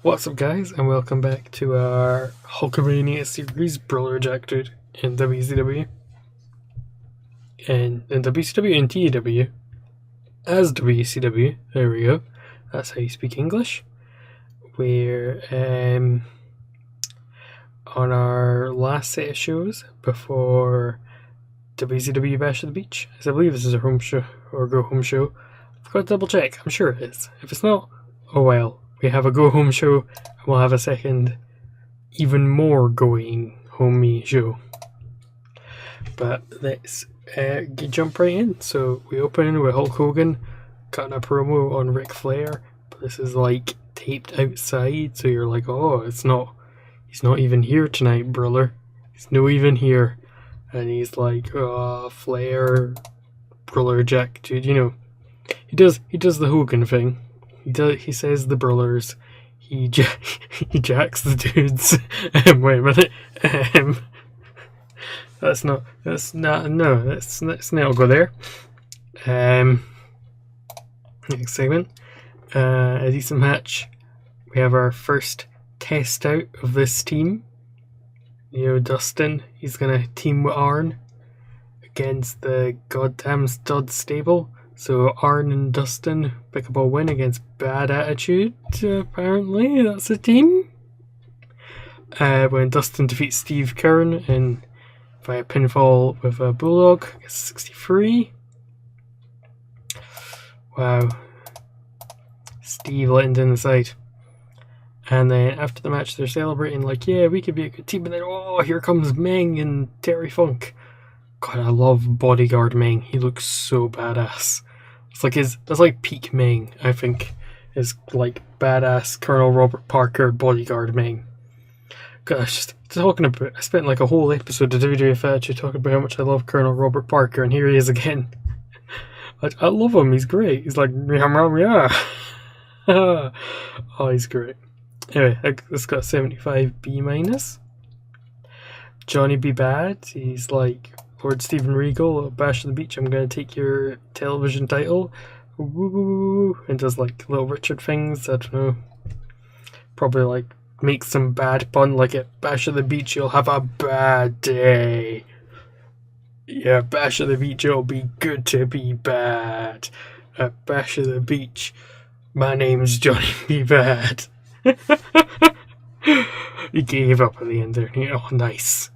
What's up, guys, and welcome back to our Hulkamania series, Brawler Ejected in WCW. And in WCW and TEW as WCW, there we go, that's how you speak English. We're on our last set of shows before WCW Bash at the Beach, as I believe this is a home show, or go home show. I've got to double check, I'm sure it is. If it's not, oh well. We have a go home show, and we'll have a second, even more going homey show. But let's jump right in. So we open with Hulk Hogan cutting a promo on Ric Flair, but this is like taped outside, so you're like, oh, he's not even here tonight, brother. He's no even here. And he's like, oh, Flair, Brawler Jack, dude, you know, he does the Hogan thing. He says the brawlers. He jacks the dudes. Wait a minute. Let's not go there. Next segment. A decent match. We have our first test out of this team. You know, Dustin. He's gonna team with Arn against the goddamn stud stable. So Arn and Dustin pick up a win against Bad Attitude, apparently. That's a team. When Dustin defeats Steve Curran via pinfall with a Bulldog, I guess 63. Wow. Steve letting down the side. And then after the match they're celebrating like, yeah, we could be a good team. And then, oh, here comes Meng and Terry Funk. God, I love Bodyguard Meng. He looks so badass. That's like peak Meng, I think, is like badass Colonel Robert Parker Bodyguard Meng. Gosh, I spent like a whole episode of WWF actually talking about how much I love Colonel Robert Parker, and here he is again. I love him, he's great. He's like, yeah. Oh, he's great. Anyway, it's got 75 B-. Johnny B. Bad, he's like, Lord Steven Regal, Bash at the Beach, I'm going to take your television title. Woo, and does like little Richard things, I don't know. Probably like make some bad pun, like at Bash at the Beach, you'll have a bad day. Yeah, Bash at the Beach, it'll be good to be bad. At Bash at the Beach, my name's Johnny B. Bad. He gave up at the end there. Oh, nice.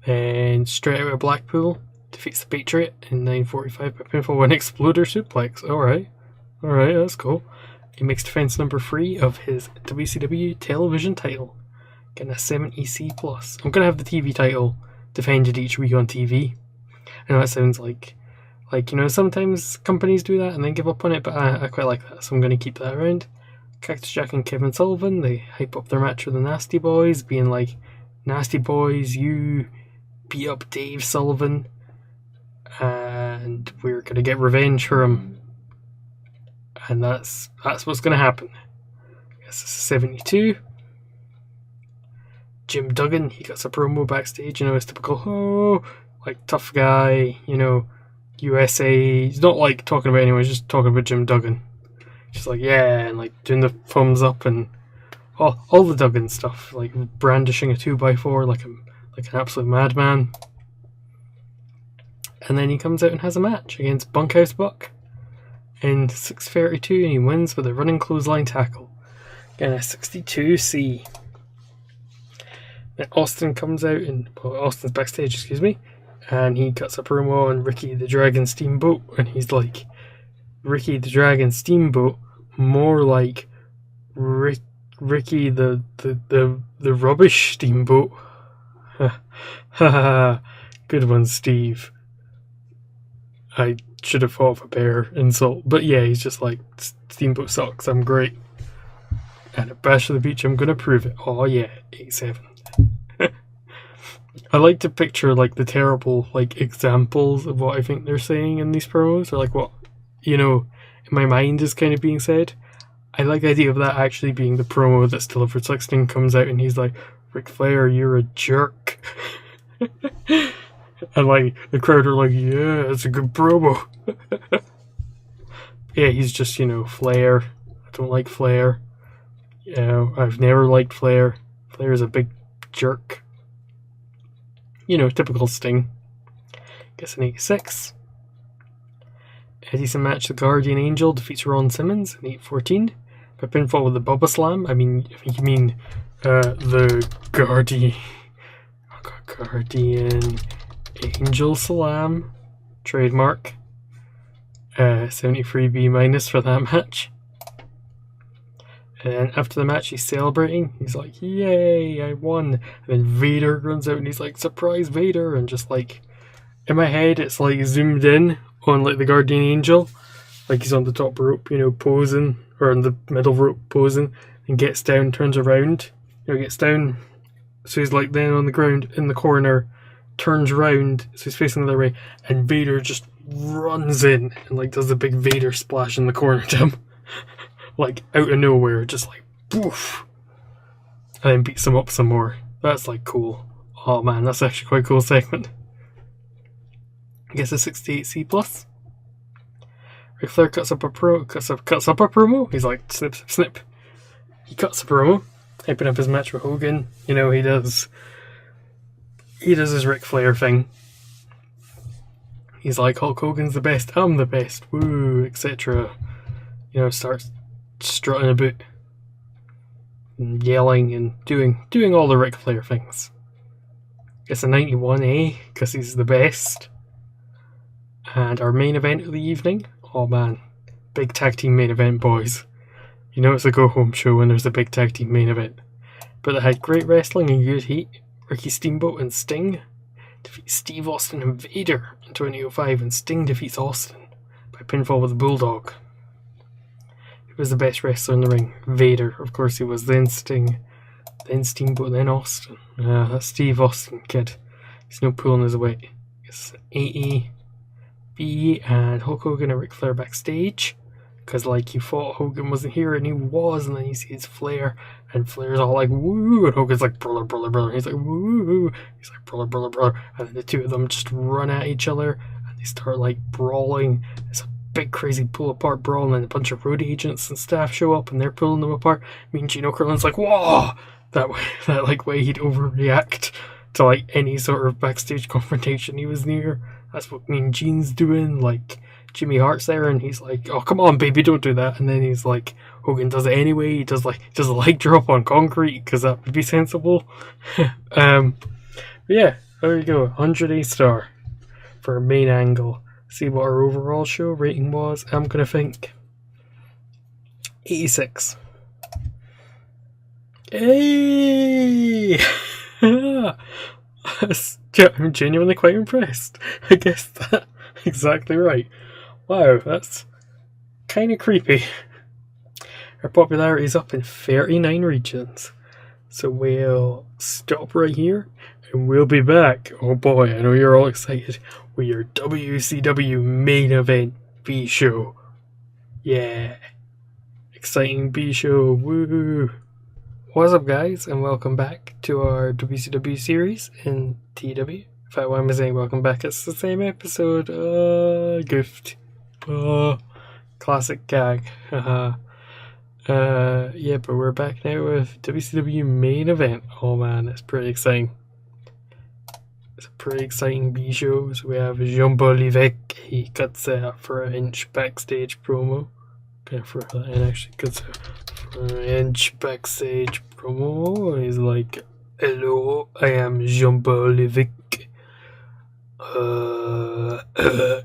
And straight out of Blackpool, defeats the Patriot in 9:45 by pinfall with an exploder suplex. Alright, that's cool. He makes defense number 3 of his WCW television title, getting a 70C+. I'm gonna have the TV title defended each week on TV. I know that sounds like you know, sometimes companies do that and then give up on it, but I quite like that, so I'm gonna keep that around. Cactus Jack and Kevin Sullivan, they hype up their match with the Nasty Boys, being like, Nasty Boys, you beat up Dave Sullivan and we're gonna get revenge for him, and that's what's gonna happen. I guess this is 72. Jim Duggan, he got a promo backstage, you know, his typical like tough guy, you know, USA. He's not like talking about anyone, he's just talking about Jim Duggan, just like, yeah, and like doing the thumbs up and all the Duggan stuff, like brandishing a 2x4 like an absolute madman. And then he comes out and has a match against Bunkhouse Buck in 6:32, and he wins with a running clothesline tackle. Again, a 62C. Then Austin comes out, Austin's backstage, excuse me, and he cuts a promo on Ricky the Dragon Steamboat, and he's like, Ricky the Dragon Steamboat, more like Ricky the rubbish steamboat. Good one, Steve. I should have thought of a better insult, but yeah, he's just like, Steamboat sucks, I'm great. And at Bash at the Beach, I'm gonna prove it. Oh yeah, 8-7. I like to picture like the terrible like examples of what I think they're saying in these promos, or like what, you know, in my mind is kind of being said. I like the idea of that actually being the promo that's delivered. So like Sting comes out and he's like, Ric Flair, you're a jerk. And like the crowd are like, yeah, it's a good promo. yeah, he's just, Flair. I don't like Flair. I've never liked Flair. Flair's a big jerk. Typical Sting. Guess in 86. A decent match, the Guardian Angel defeats Ron Simmons in 8:14 by pinfall with the Bubba Slam. I think you mean the Guardian Angel Slam trademark. 73B minus for that match. And then after the match, he's celebrating. He's like, "Yay, I won!" And then Vader runs out, and he's like, "Surprise, Vader!" And just like in my head, it's like zoomed in on like the Guardian Angel, like he's on the top rope, posing, or on the middle rope posing, and gets down, turns around, gets down, so he's like then on the ground in the corner, turns around, so he's facing the other way, and Vader just runs in and like does a big Vader splash in the corner to him, like out of nowhere, just like poof, and then beats him up some more. That's like cool. Oh man, that's actually quite a cool segment. I guess a 68C plus. Ric Flair cuts up a promo. He's like snip, snip, snip. He cuts a promo, hyping up his match with Hogan. He does his Ric Flair thing. He's like, Hulk Hogan's the best, I'm the best, woo, etc. Starts strutting about and yelling and doing all the Ric Flair things. It's a 91A because he's the best. And our main event of the evening, oh man, big tag team main event, boys. It's a go-home show when there's a big tag team main event. But it had great wrestling and good heat. Ricky Steamboat and Sting defeat Steve Austin and Vader in 2005, and Sting defeats Austin by pinfall with a Bulldog. Who was the best wrestler in the ring? Vader, of course he was, then Sting, then Steamboat, then Austin. That Steve Austin kid, he's no pulling his weight. It's AE. B and Hulk Hogan and Ric Flair backstage, because like you thought Hogan wasn't here and he was, and then he sees Flair and Flair's all like woo, and Hogan's like brother, brother, brother, he's like woo, he's like brother, brother, brother, and then the two of them just run at each other and they start like brawling. It's a big crazy pull apart brawl, and then a bunch of road agents and staff show up and they're pulling them apart. Gene Okerlund's like whoa, that way he'd overreact to like any sort of backstage confrontation he was near. That's what Mean Gene's doing. Like Jimmy Hart's there, and he's like, "Oh, come on, baby, don't do that." And then he's like, Hogan does it anyway. He does a leg drop on concrete because that would be sensible. But yeah, there you go, 100 star for main angle. See what our overall show rating was. I'm gonna think 86. Hey. I'm genuinely quite impressed. I guess that exactly right. Wow, that's kind of creepy. Our popularity is up in 39 regions. So we'll stop right here and we'll be back. Oh boy, I know you're all excited with your WCW main event B show. Yeah. Exciting B show. Woo! What's up, guys, and welcome back to our WCW series in TEW. In fact, why am I saying welcome back? It's the same episode. Goofed. Classic gag. Yeah, but we're back now with WCW main event. Oh man, it's pretty exciting. It's a pretty exciting B show. So we have Jean-Paul Levesque. He cuts for an inch backstage promo. And actually cuts for an inch backstage promo. He's like, "Hello, I am Jean-Paul Levesque."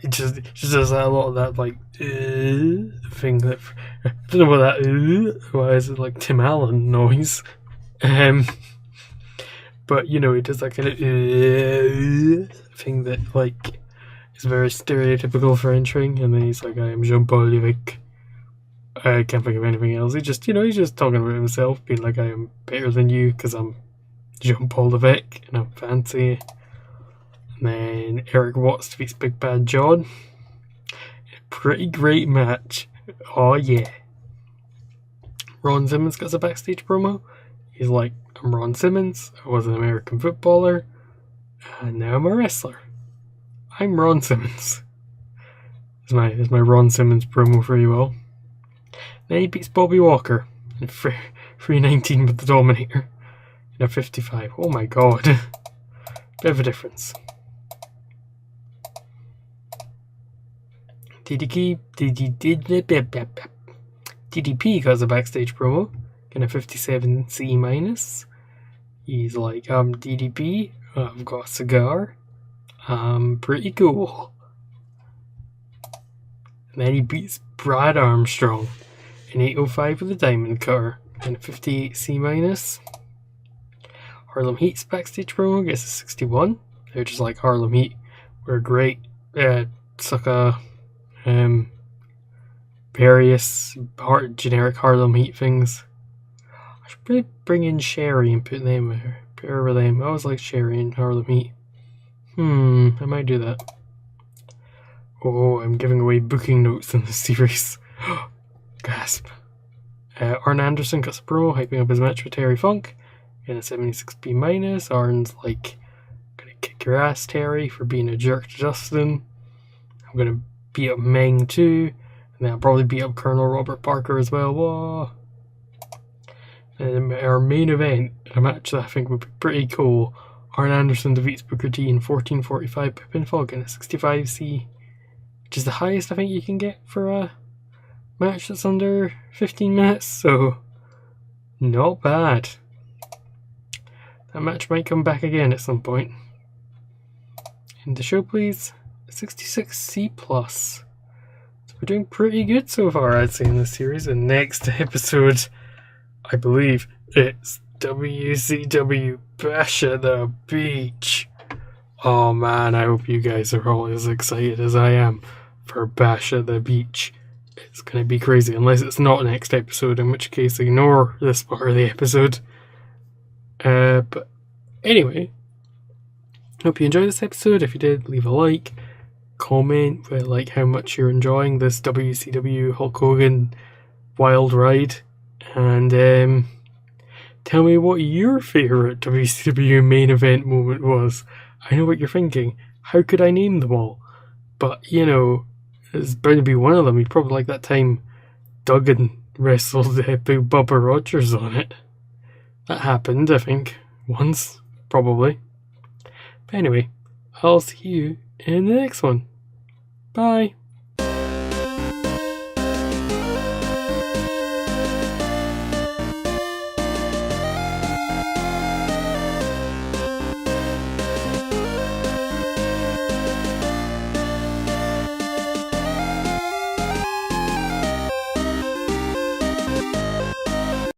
It just does that, a lot of that like thing that I don't know what that why is it like Tim Allen noise. But he does that kind of thing that like is very stereotypical for entering, and then he's like, "I am Jean-Paul Levesque." I can't think of anything else. He's just talking about himself, being like, "I am better than you because I'm Jean-Paul Levesque and I'm fancy." And then Eric Watts defeats Big Bad John. Pretty great match. Oh yeah. Ron Simmons gets a backstage promo. He's like, "I'm Ron Simmons. I was an American footballer, and now I'm a wrestler. I'm Ron Simmons." There's my Ron Simmons promo for you all. Then he beats Bobby Walker in 319 with the Dominator in a 55. Oh my god. Bit of a difference. DDP got a backstage promo in a 57C-. He's like, I'm DDP, I've got a cigar, I'm pretty cool. And then he beats Brad Armstrong in 805 with a diamond cutter in a 58C-. Harlem Heat's backstage promo gets a 61. They're just like, Harlem Heat, we're great, sucker, various generic Harlem Heat things. I should probably bring in Sherry and put her with them. I always like Sherry and Harlem Heat. I might do that. Oh, I'm giving away booking notes in this series. Gasp. Arn Anderson cuts a promo hyping up his match with Terry Funk in a 76B-. Arn's like, gonna kick your ass, Terry, for being a jerk to Justin. I'm gonna beat up Meng too. And then I'll probably beat up Colonel Robert Parker as well. Whoa. And our main event, a match that I think would be pretty cool. Arn Anderson defeats Booker T in 1445 by pinfall in a 65C, which is the highest I think you can get for a match that's under 15 minutes, so not bad. That match might come back again at some point. End the show, please. 66C+. So we're doing pretty good so far, I'd say, in this series. And next episode, I believe it's WCW Bash at the Beach. Oh man, I hope you guys are all as excited as I am for Bash at the Beach. It's going to be crazy, unless it's not next episode, in which case ignore this part of the episode. But anyway, hope you enjoyed this episode. If you did, leave a like, comment with like how much you're enjoying this WCW Hulk Hogan wild ride, and tell me what your favourite WCW main event moment was. I know what you're thinking. How could I name them all? But, you know, it's bound to be one of them. You'd probably like that time Duggan wrestled Big Bubba Rogers on it. That happened, I think, once, probably. But anyway, I'll see you in the next one. Bye.